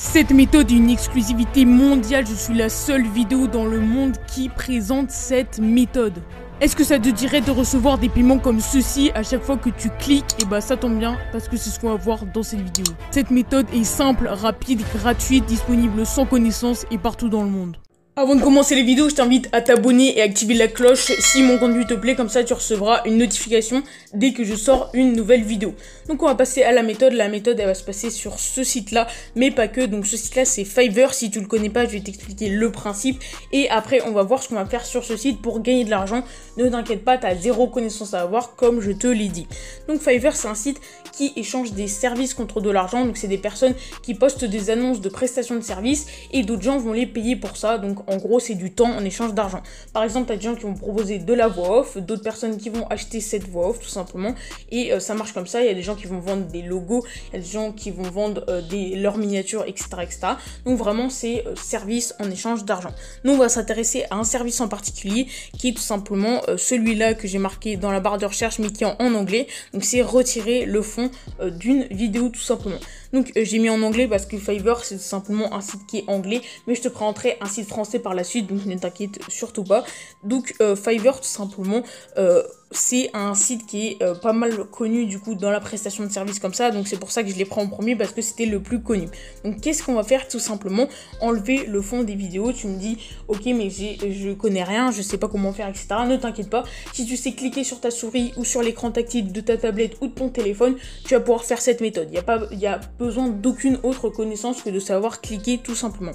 Cette méthode est une exclusivité mondiale, je suis la seule vidéo dans le monde qui présente cette méthode. Est-ce que ça te dirait de recevoir des paiements comme ceci à chaque fois que tu cliques? Et bah ça tombe bien parce que c'est ce qu'on va voir dans cette vidéo. Cette méthode est simple, rapide, gratuite, disponible sans connaissance et partout dans le monde. Avant de commencer les vidéos, je t'invite à t'abonner et activer la cloche si mon contenu te plaît, comme ça tu recevras une notification dès que je sors une nouvelle vidéo. Donc on va passer à la méthode elle va se passer sur ce site là, mais pas que, donc ce site là c'est Fiverr, si tu le connais pas je vais t'expliquer le principe et après on va voir ce qu'on va faire sur ce site pour gagner de l'argent. Ne t'inquiète pas, t'as zéro connaissance à avoir comme je te l'ai dit. Donc Fiverr c'est un site qui échange des services contre de l'argent, donc c'est des personnes qui postent des annonces de prestations de services et d'autres gens vont les payer pour ça, donc en gros, c'est du temps en échange d'argent. Par exemple, tu as des gens qui vont proposer de la voix off, d'autres personnes qui vont acheter cette voix off, tout simplement. Et ça marche comme ça. Il y a des gens qui vont vendre des logos, il y a des gens qui vont vendre leurs miniatures, etc., etc. Donc vraiment, c'est service en échange d'argent. Nous, on va s'intéresser à un service en particulier qui est tout simplement celui-là que j'ai marqué dans la barre de recherche, mais qui est en anglais. Donc, c'est retirer le fond d'une vidéo, tout simplement. Donc, j'ai mis en anglais parce que Fiverr, c'est tout simplement un site qui est anglais, mais je te présenterai un site français par la suite, donc ne t'inquiète surtout pas. Donc Fiverr tout simplement c'est un site qui est pas mal connu du coup dans la prestation de services comme ça, donc c'est pour ça que je l'ai pris en premier parce que c'était le plus connu. Donc qu'est-ce qu'on va faire? Tout simplement enlever le fond des vidéos. Tu me dis ok mais je connais rien, je sais pas comment faire, etc. Ne t'inquiète pas, si tu sais cliquer sur ta souris ou sur l'écran tactile de ta tablette ou de ton téléphone, tu vas pouvoir faire cette méthode. Il y a besoin d'aucune autre connaissance que de savoir cliquer tout simplement.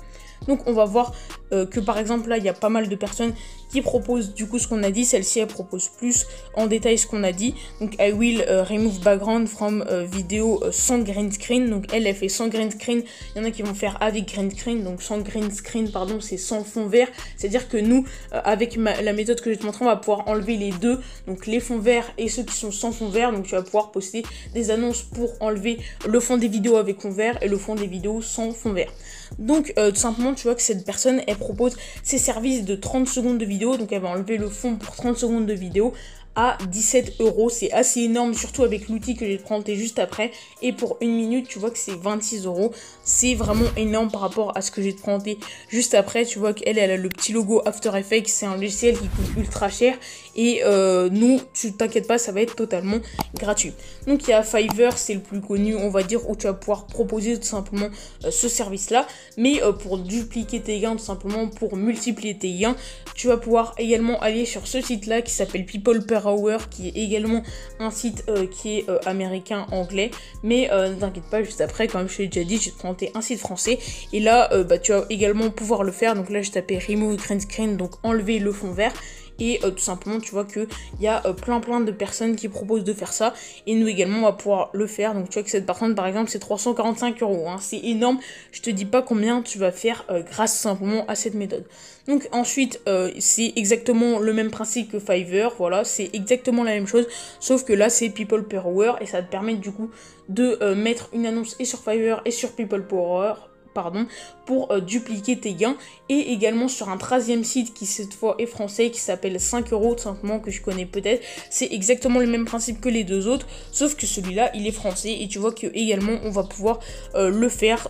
Donc on va voir que par exemple là il y a pas mal de personnes qui proposent du coup ce qu'on a dit. Celle-ci elle propose plus en détail ce qu'on a dit. Donc I will remove background from vidéo sans green screen. Donc elle fait sans green screen. Il y en a qui vont faire avec green screen. Donc sans green screen pardon c'est sans fond vert. C'est-à-dire que nous avec la méthode que je vais te montrer on va pouvoir enlever les deux. Donc les fonds verts et ceux qui sont sans fond vert. Donc tu vas pouvoir poster des annonces pour enlever le fond des vidéos avec fond vert et le fond des vidéos sans fond vert. Donc tout simplement tu vois que cette personne elle propose ses services de 30 secondes de vidéo, donc elle va enlever le fond pour 30 secondes de vidéo à 17 €, c'est assez énorme, surtout avec l'outil que je vais te présenter juste après. Et pour une minute, tu vois que c'est 26 €. C'est vraiment énorme par rapport à ce que je vais te présenter juste après. Tu vois qu'elle a le petit logo After Effects, c'est un logiciel qui coûte ultra cher. Et nous, tu t'inquiètes pas, ça va être totalement gratuit. Donc il y a Fiverr, c'est le plus connu, on va dire, où tu vas pouvoir proposer tout simplement ce service-là. Mais pour dupliquer tes gains, tout simplement, pour multiplier tes gains, tu vas pouvoir également aller sur ce site-là qui s'appelle People Per Hour, qui est également un site qui est américain, anglais, mais ne t'inquiète pas, juste après, comme je t'ai déjà dit, je vais te présenter un site français, et là, tu vas également pouvoir le faire. Donc là, je tapais Remove Green Screen, donc enlever le fond vert, et tout simplement tu vois que il y a plein de personnes qui proposent de faire ça, et nous également on va pouvoir le faire. Donc tu vois que cette personne par exemple c'est 345 €, hein, c'est énorme. Je te dis pas combien tu vas faire grâce simplement à cette méthode. Donc ensuite c'est exactement le même principe que Fiverr, voilà, c'est exactement la même chose, sauf que là c'est People Per Hour, et ça te permet du coup de mettre une annonce et sur Fiverr et sur People Per Hour, pardon, pour dupliquer tes gains, et également sur un 13e site qui cette fois est français, qui s'appelle 5 € tout simplement, que je connais peut-être. C'est exactement le même principe que les deux autres, sauf que celui-là il est français, et tu vois que également on va pouvoir le faire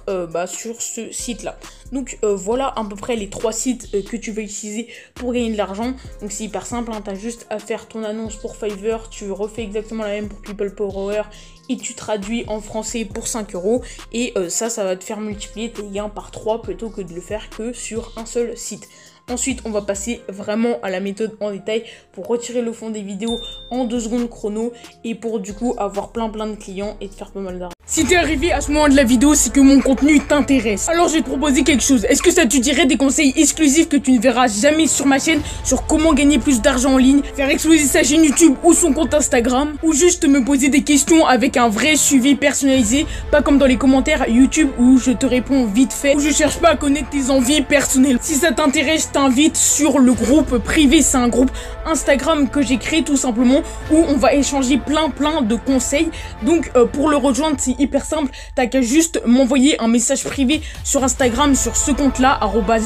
sur ce site là. Donc voilà à peu près les trois sites que tu vas utiliser pour gagner de l'argent. Donc c'est hyper simple, hein, tu as juste à faire ton annonce pour Fiverr, tu refais exactement la même pour People Per Hour et tu traduis en français pour 5 €, et ça va te faire multiplier tes gains par 3 plutôt que de le faire que sur un seul site. Ensuite, on va passer vraiment à la méthode en détail pour retirer le fond des vidéos en 2 secondes chrono, et pour du coup avoir plein de clients et te faire pas mal d'argent. Si t'es arrivé à ce moment de la vidéo, c'est que mon contenu t'intéresse. Alors je vais te proposer quelque chose. Est-ce que ça te dirait des conseils exclusifs que tu ne verras jamais sur ma chaîne, sur comment gagner plus d'argent en ligne, faire exploser sa chaîne YouTube ou son compte Instagram, ou juste me poser des questions avec un vrai suivi personnalisé, pas comme dans les commentaires YouTube où je te réponds vite fait, où je cherche pas à connaître tes envies personnelles. Si ça t'intéresse, t'invite sur le groupe privé. C'est un groupe Instagram que j'ai créé tout simplement où on va échanger plein de conseils. Donc pour le rejoindre, c'est hyper simple. T'as qu'à juste m'envoyer un message privé sur Instagram sur ce compte-là,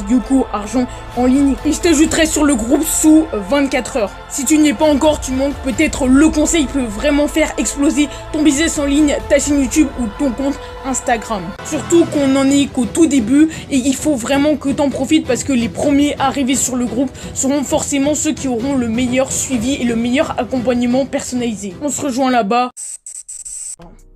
@YukoArgent en ligne. Et je t'ajouterai sur le groupe sous 24 heures. Si tu n'y es pas encore, tu manques peut-être le conseil peut vraiment faire exploser ton business en ligne, ta chaîne YouTube ou ton compte Instagram. Surtout qu'on en est qu'au tout début et il faut vraiment que t'en profites parce que les premiers arrivés sur le groupe seront forcément ceux qui auront le meilleur suivi et le meilleur accompagnement personnalisé. On se rejoint là-bas.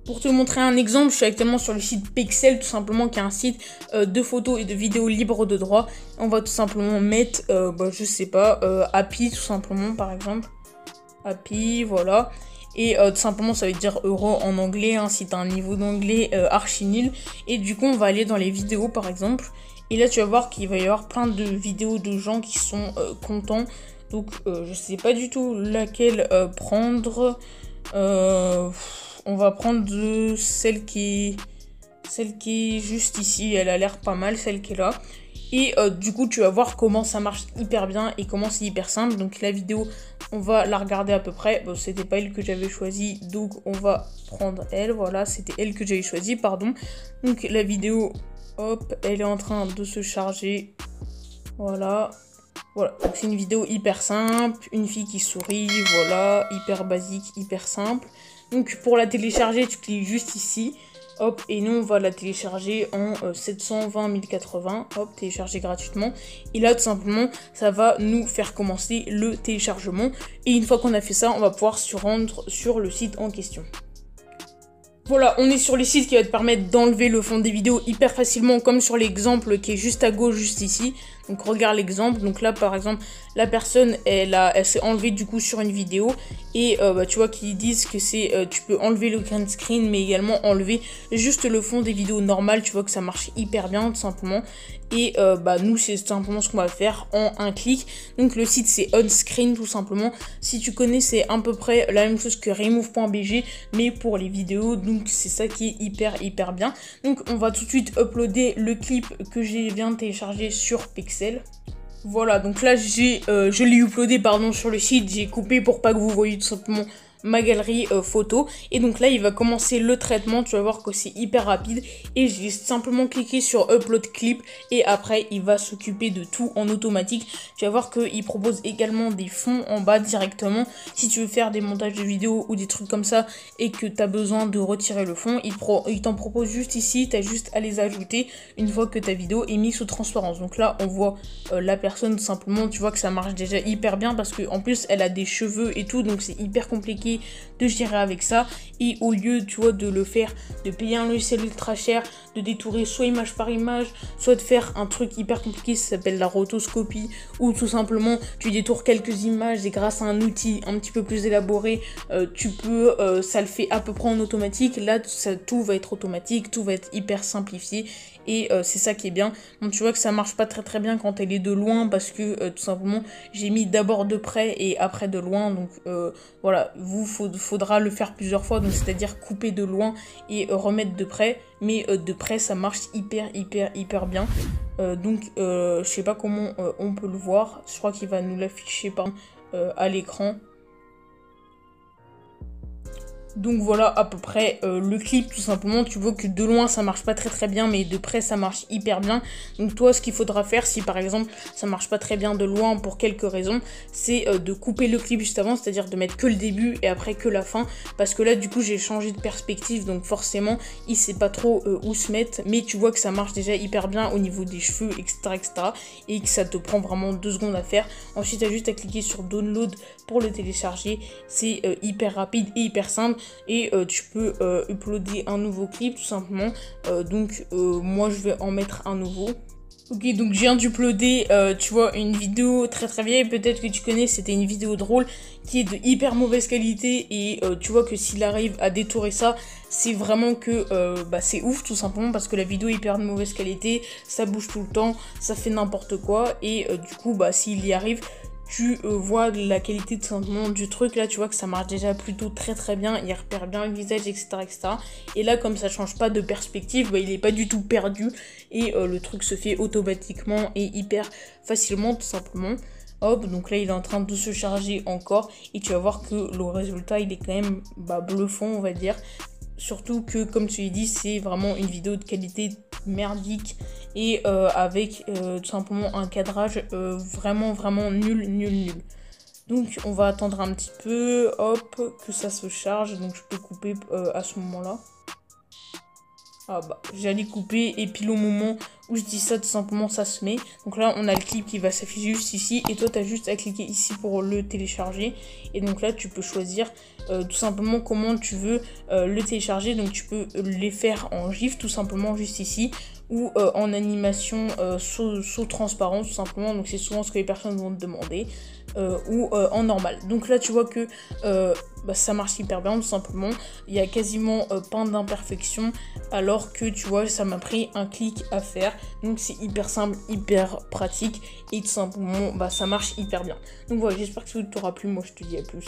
Pour te montrer un exemple, je suis actuellement sur le site Pexels, tout simplement, qui est un site de photos et de vidéos libres de droit. On va tout simplement mettre, je sais pas, Happy, tout simplement, par exemple. Happy, voilà. Et tout simplement, ça veut dire euro en anglais, hein, si t'as un niveau d'anglais archi nul. Et du coup, on va aller dans les vidéos, par exemple. Et là, tu vas voir qu'il va y avoir plein de vidéos de gens qui sont contents. Donc, je sais pas du tout laquelle prendre. On va prendre celle qui est juste ici. Elle a l'air pas mal, celle qui est là. Et du coup, tu vas voir comment ça marche hyper bien et comment c'est hyper simple. Donc la vidéo, on va la regarder à peu près. Bon, c'était pas elle que j'avais choisie, donc on va prendre elle. Voilà, c'était elle que j'avais choisie, pardon. Donc la vidéo, hop, elle est en train de se charger. Voilà. Voilà, donc c'est une vidéo hyper simple. Une fille qui sourit, voilà, hyper basique, hyper simple. Donc pour la télécharger, tu cliques juste ici. Hop, et nous on va la télécharger en 720 1080, hop, télécharger gratuitement. Et là tout simplement, ça va nous faire commencer le téléchargement. Et une fois qu'on a fait ça, on va pouvoir se rendre sur le site en question. Voilà, on est sur le site qui va te permettre d'enlever le fond des vidéos hyper facilement, comme sur l'exemple qui est juste à gauche, juste ici. Donc regarde l'exemple, donc là par exemple, la personne, elle s'est enlevée du coup sur une vidéo. Et tu vois qu'ils disent que c'est, tu peux enlever le green screen, mais également enlever juste le fond des vidéos normales. Tu vois que ça marche hyper bien, tout simplement. Et nous, c'est simplement ce qu'on va faire en un clic. Donc le site, c'est on-screen, tout simplement. Si tu connais, c'est à peu près la même chose que remove.bg, mais pour les vidéos. Donc c'est ça qui est hyper bien. Donc on va tout de suite uploader le clip que j'ai viens de télécharger sur Pexels. Voilà, donc là je l'ai uploadé sur le site, j'ai coupé pour pas que vous voyez tout simplement ma galerie photo. Et donc là il va commencer le traitement, tu vas voir que c'est hyper rapide. Et j'ai simplement cliqué sur upload clip et après il va s'occuper de tout en automatique. Tu vas voir qu'il propose également des fonds en bas directement. Si tu veux faire des montages de vidéos ou des trucs comme ça et que tu as besoin de retirer le fond, il t'en propose juste ici, tu as juste à les ajouter une fois que ta vidéo est mise sous transparence. Donc là on voit la personne tout simplement, tu vois que ça marche déjà hyper bien parce que en plus elle a des cheveux et tout, donc c'est hyper compliqué de gérer avec ça. Et au lieu, tu vois, de le faire, de payer un logiciel ultra cher, de détourer soit image par image, soit de faire un truc hyper compliqué, ça s'appelle la rotoscopie, ou tout simplement tu détours quelques images et grâce à un outil un petit peu plus élaboré, tu peux, ça le fait à peu près en automatique. Là tout va être automatique, tout va être hyper simplifié. Et c'est ça qui est bien. Bon, tu vois que ça marche pas très bien quand elle est de loin parce que tout simplement j'ai mis d'abord de près et après de loin. Donc voilà, faudra le faire plusieurs fois, donc c'est-à-dire couper de loin et remettre de près. Mais de près ça marche hyper bien. Je sais pas comment on peut le voir. Je crois qu'il va nous l'afficher à l'écran. Donc voilà à peu près le clip tout simplement. Tu vois que de loin ça marche pas très bien, mais de près ça marche hyper bien. Donc toi ce qu'il faudra faire si par exemple ça marche pas très bien de loin pour quelques raisons, c'est de couper le clip juste avant, c'est à dire de mettre que le début et après que la fin. Parce que là du coup j'ai changé de perspective, donc forcément il sait pas trop où se mettre. Mais tu vois que ça marche déjà hyper bien au niveau des cheveux, etc. Et que ça te prend vraiment 2 secondes à faire. Ensuite tu as juste à cliquer sur download pour le télécharger. C'est hyper rapide et hyper simple. Et tu peux uploader un nouveau clip tout simplement. Moi je vais en mettre un nouveau. Ok, donc je viens d'uploader, tu vois, une vidéo très vieille, peut-être que tu connais, c'était une vidéo drôle qui est de hyper mauvaise qualité. Et tu vois que s'il arrive à détourer ça, c'est vraiment que c'est ouf tout simplement parce que la vidéo est hyper de mauvaise qualité, ça bouge tout le temps, ça fait n'importe quoi. Et du coup, s'il y arrive, tu vois la qualité tout simplement du truc. Là tu vois que ça marche déjà plutôt très très bien, il repère bien le visage, etc., etc. Et là comme ça change pas de perspective, bah, il est pas du tout perdu et le truc se fait automatiquement et hyper facilement tout simplement. Hop, donc là il est en train de se charger encore et tu vas voir que le résultat il est quand même bluffant, on va dire. Surtout que comme tu l'as dit, c'est vraiment une vidéo de qualité merdique et avec tout simplement un cadrage vraiment nul. Donc on va attendre un petit peu, hop, que ça se charge. Donc je peux couper à ce moment-là. Ah bah, j'allais couper et pile au moment où je dis ça, tout simplement ça se met. Donc là on a le clip qui va s'afficher juste ici et toi tu as juste à cliquer ici pour le télécharger. Et donc là tu peux choisir tout simplement comment tu veux le télécharger. Donc tu peux les faire en GIF tout simplement juste ici ou en animation saut transparent tout simplement. Donc c'est souvent ce que les personnes vont te demander. Ou en normal. Donc là tu vois que ça marche hyper bien tout simplement. Il y a quasiment pas d'imperfection alors que tu vois ça m'a pris un clic à faire. Donc c'est hyper simple, hyper pratique et tout simplement ça marche hyper bien. Donc voilà, j'espère que ça t'aura plu. Moi je te dis à plus.